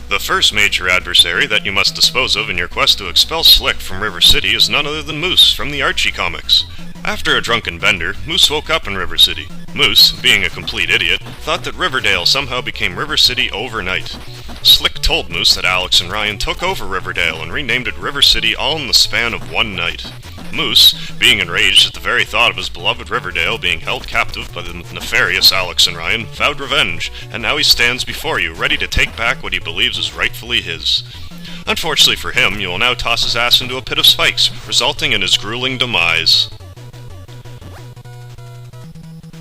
The first major adversary that you must dispose of in your quest to expel Slick from River City is none other than Moose from the Archie comics. After a drunken bender, Moose woke up in River City. Moose, being a complete idiot, thought that Riverdale somehow became River City overnight. Slick told Moose that Alex and Ryan took over Riverdale and renamed it River City all in the span of one night. Moose, being enraged at the very thought of his beloved Riverdale being held captive by the nefarious Alex and Ryan, vowed revenge, and now he stands before you, ready to take back what he believes is rightfully his. Unfortunately for him, you will now toss his ass into a pit of spikes, resulting in his grueling demise.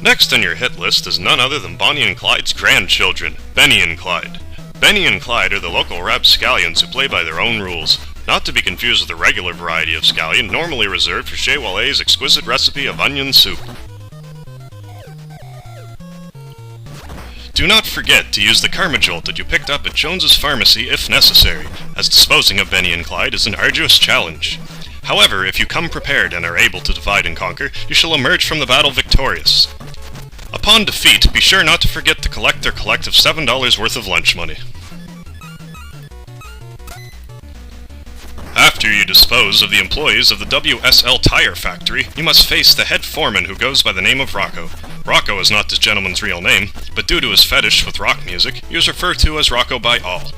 Next on your hit list is none other than Bonnie and Clyde's grandchildren, Benny and Clyde. Benny and Clyde are the local rapscallions who play by their own rules, not to be confused with the regular variety of scallion normally reserved for Chez Wallet's exquisite recipe of onion soup. Do not forget to use the Karma Jolt that you picked up at Jones's Pharmacy if necessary, as disposing of Benny and Clyde is an arduous challenge. However, if you come prepared and are able to divide and conquer, you shall emerge from the battle victorious. Upon defeat, be sure not to forget to collect their collective $7 worth of lunch money. After you dispose of the employees of the WSL Tire Factory, you must face the head foreman who goes by the name of Rocco. Rocco is not this gentleman's real name, but due to his fetish with rock music, he is referred to as Rocco by all.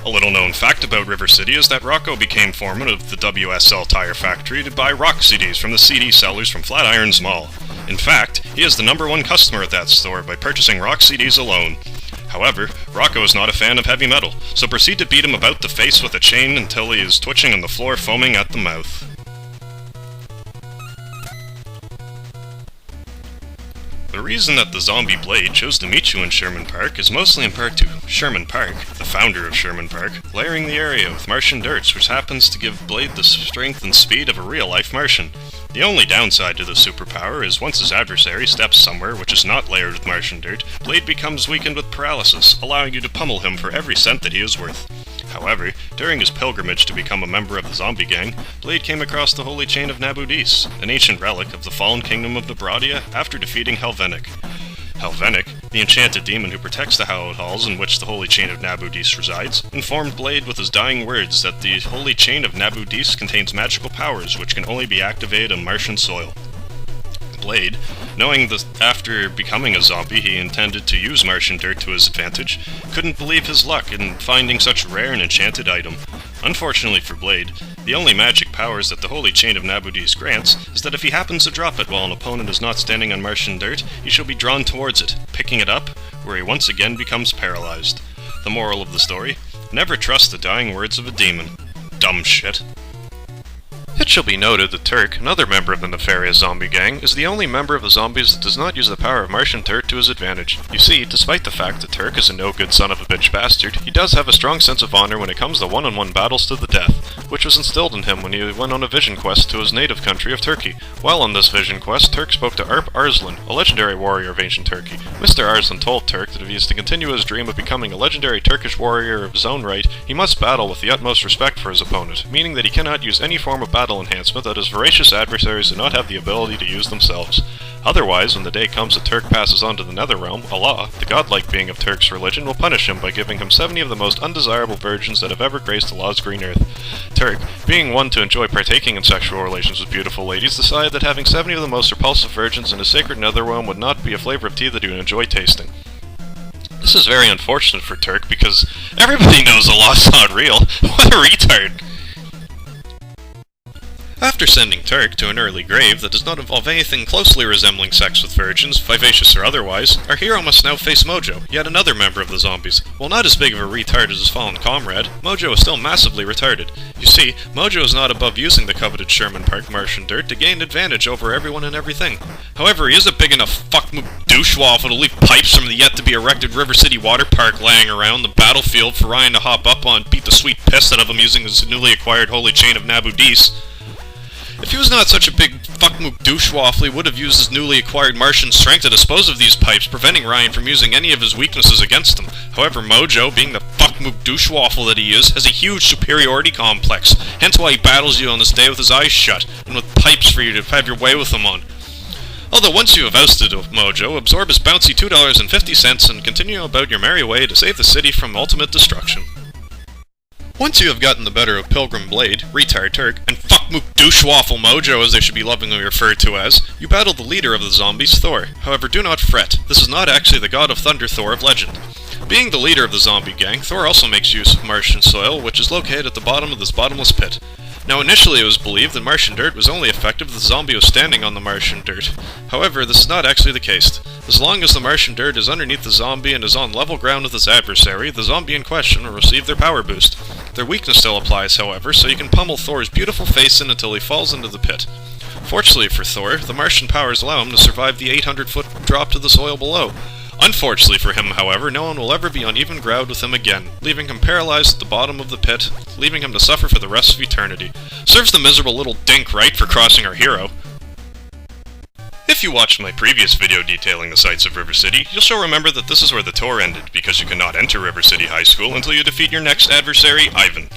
A little known fact about River City is that Rocco became foreman of the WSL Tire Factory to buy rock CDs from the CD sellers from Flatiron's Mall. In fact, he is the #1 customer at that store by purchasing rock CDs alone. However, Rocco is not a fan of heavy metal, so proceed to beat him about the face with a chain until he is twitching on the floor, foaming at the mouth. The reason that the zombie Blade chose to meet you in Sherman Park is mostly in part to Sherman Park, the founder of Sherman Park, layering the area with Martian dirts, which happens to give Blade the strength and speed of a real-life Martian. The only downside to the superpower is once his adversary steps somewhere which is not layered with Martian dirt, Blade becomes weakened with paralysis, allowing you to pummel him for every cent that he is worth. However, during his pilgrimage to become a member of the zombie gang, Blade came across the holy chain of Nabudis, an ancient relic of the fallen kingdom of Nebradia after defeating Helvenic. Helvenic, the enchanted demon who protects the hallowed halls in which the holy chain of Nabudis resides, informed Blade with his dying words that the holy chain of Nabudis contains magical powers which can only be activated on Martian soil. Blade, knowing that after becoming a zombie he intended to use Martian dirt to his advantage, couldn't believe his luck in finding such rare and enchanted item. Unfortunately for Blade, the only magic powers that the holy chain of Nabudis grants is that if he happens to drop it while an opponent is not standing on Martian dirt, he shall be drawn towards it, picking it up, where he once again becomes paralyzed. The moral of the story: never trust the dying words of a demon. Dumb shit. It shall be noted that Turk, another member of the nefarious zombie gang, is the only member of the zombies that does not use the power of Martian dirt to his advantage. You see, despite the fact that Turk is a no-good son of a bitch bastard, he does have a strong sense of honor when it comes to one-on-one battles to the death, which was instilled in him when he went on a vision quest to his native country of Turkey. While on this vision quest, Turk spoke to Arp Arslan, a legendary warrior of ancient Turkey. Mr. Arslan told Turk that if he is to continue his dream of becoming a legendary Turkish warrior of his own right, he must battle with the utmost respect for his opponent, meaning that he cannot use any form of battle enhancement that his voracious adversaries do not have the ability to use themselves. Otherwise, when the day comes that Turk passes on to the Netherrealm, Allah, the godlike being of Turk's religion, will punish him by giving him 70 of the most undesirable virgins that have ever graced Allah's green earth. Turk, being one to enjoy partaking in sexual relations with beautiful ladies, decided that having 70 of the most repulsive virgins in his sacred Netherrealm would not be a flavor of tea that he would enjoy tasting. This is very unfortunate for Turk because everybody knows Allah's not real. What a retard! After sending Turk to an early grave that does not involve anything closely resembling sex with virgins, vivacious or otherwise, our hero must now face Mojo, yet another member of the zombies. While not as big of a retard as his fallen comrade, Mojo is still massively retarded. You see, Mojo is not above using the coveted Sherman Park Martian dirt to gain advantage over everyone and everything. However, he is a big enough fuck-mook douche-waffle to leave pipes from the yet-to-be-erected River City Water Park laying around the battlefield for Ryan to hop up on and beat the sweet piss out of him using his newly acquired holy chain of Nabudis. If he was not such a big fuck-mook douche-waffle, he would have used his newly acquired Martian strength to dispose of these pipes, preventing Ryan from using any of his weaknesses against them. However, Mojo, being the fuck-mook douche-waffle that he is, has a huge superiority complex, hence why he battles you on this day with his eyes shut, and with pipes for you to have your way with him on. Although once you have ousted Mojo, absorb his bouncy $2.50 and continue about your merry way to save the city from ultimate destruction. Once you have gotten the better of Pilgrim Blade, Retard Turk, and Fuck Mook Douche Waffle Mojo as they should be lovingly referred to as, you battle the leader of the zombies, Thor. However, do not fret, this is not actually the god of thunder Thor of legend. Being the leader of the zombie gang, Thor also makes use of Martian soil, which is located at the bottom of this bottomless pit. Now initially it was believed that Martian dirt was only effective if the zombie was standing on the Martian dirt. However, this is not actually the case. As long as the Martian dirt is underneath the zombie and is on level ground with its adversary, the zombie in question will receive their power boost. Their weakness still applies, however, so you can pummel Thor's beautiful face in until he falls into the pit. Fortunately for Thor, the Martian powers allow him to survive the 800-foot drop to the soil below. Unfortunately for him, however, no one will ever be on even ground with him again, leaving him paralyzed at the bottom of the pit, leaving him to suffer for the rest of eternity. Serves the miserable little dink right for crossing our hero. If you watched my previous video detailing the sights of River City, you'll sure remember that this is where the tour ended, because you cannot enter River City High School until you defeat your next adversary, Ivan.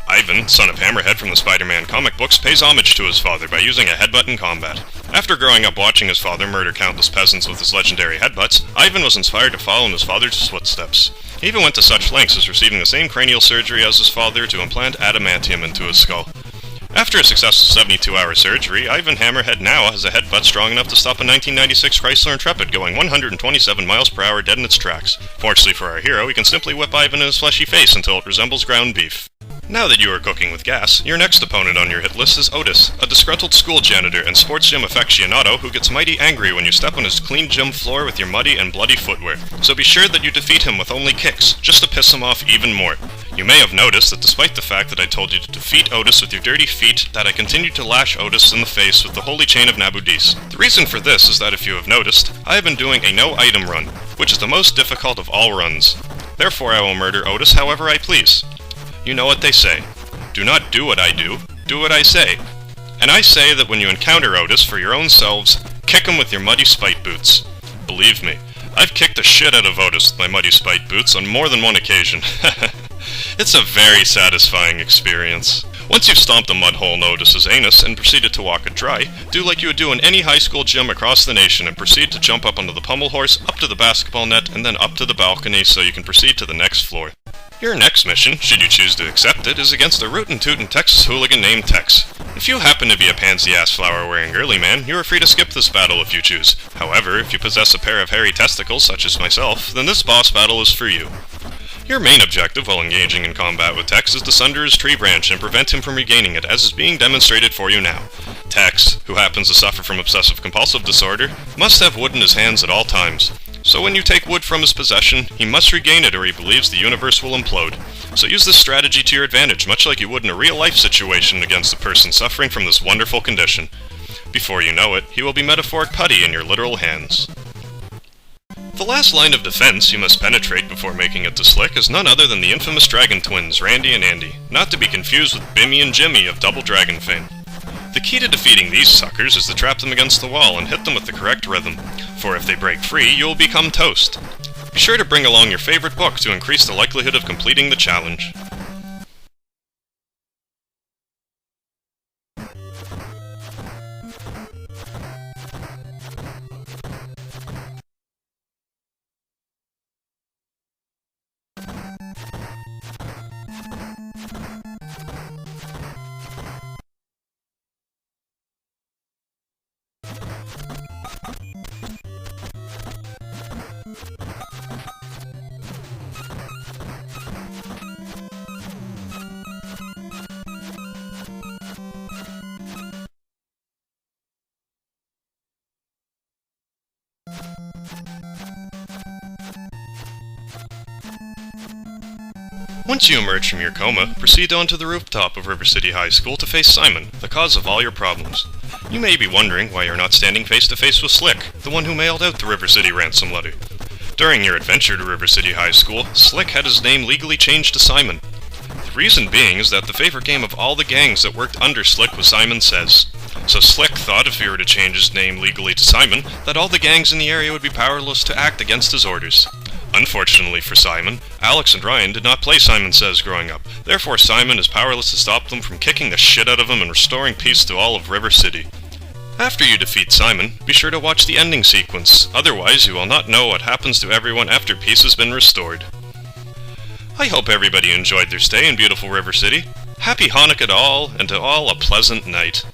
Ivan, son of Hammerhead from the Spider-Man comic books, pays homage to his father by using a headbutt in combat. After growing up watching his father murder countless peasants with his legendary headbutts, Ivan was inspired to follow in his father's footsteps. He even went to such lengths as receiving the same cranial surgery as his father to implant adamantium into his skull. After a successful 72-hour surgery, Ivan Hammerhead now has a headbutt strong enough to stop a 1996 Chrysler Intrepid going 127 miles per hour dead in its tracks. Fortunately for our hero, he can simply whip Ivan in his fleshy face until it resembles ground beef. Now that you are cooking with gas, your next opponent on your hit list is Otis, a disgruntled school janitor and sports gym aficionado who gets mighty angry when you step on his clean gym floor with your muddy and bloody footwear. So be sure that you defeat him with only kicks, just to piss him off even more. You may have noticed that despite the fact that I told you to defeat Otis with your dirty feet, that I continued to lash Otis in the face with the holy chain of Nabudis. The reason for this is that if you have noticed, I have been doing a no-item run, which is the most difficult of all runs. Therefore I will murder Otis however I please. You know what they say. Do not do what I do what I say. And I say that when you encounter Otis for your own selves, kick him with your muddy spite boots. Believe me, I've kicked the shit out of Otis with my muddy spite boots on more than one occasion. It's a very satisfying experience. Once you've stomped a mud hole in Otis's anus and proceeded to walk it dry, do like you would do in any high school gym across the nation and proceed to jump up onto the pommel horse, up to the basketball net, and then up to the balcony so you can proceed to the next floor. Your next mission, should you choose to accept it, is against a rootin' tootin' Texas hooligan named Tex. If you happen to be a pansy-ass flower-wearing girly man, you are free to skip this battle if you choose. However, if you possess a pair of hairy testicles such as myself, then this boss battle is for you. Your main objective while engaging in combat with Tex is to sunder his tree branch and prevent him from regaining it, as is being demonstrated for you now. Tex, who happens to suffer from obsessive-compulsive disorder, must have wood in his hands at all times. So when you take wood from his possession, he must regain it or he believes the universe will implode. So use this strategy to your advantage, much like you would in a real-life situation against a person suffering from this wonderful condition. Before you know it, he will be metaphoric putty in your literal hands. The last line of defense you must penetrate before making it to Slick is none other than the infamous Dragon Twins, Randy and Andy, not to be confused with Bimmy and Jimmy of Double Dragon fame. The key to defeating these suckers is to trap them against the wall and hit them with the correct rhythm, for if they break free, you will become toast. Be sure to bring along your favorite book to increase the likelihood of completing the challenge. Once you emerge from your coma, proceed onto the rooftop of River City High School to face Simon, the cause of all your problems. You may be wondering why you're not standing face to face with Slick, the one who mailed out the River City ransom letter. During your adventure to River City High School, Slick had his name legally changed to Simon. The reason being is that the favorite game of all the gangs that worked under Slick was Simon Says. So Slick thought if he were to change his name legally to Simon, that all the gangs in the area would be powerless to act against his orders. Unfortunately for Simon, Alex and Ryan did not play Simon Says growing up. Therefore Simon is powerless to stop them from kicking the shit out of him and restoring peace to all of River City. After you defeat Simon, be sure to watch the ending sequence, otherwise you will not know what happens to everyone after peace has been restored. I hope everybody enjoyed their stay in beautiful River City. Happy Hanukkah to all, and to all a pleasant night.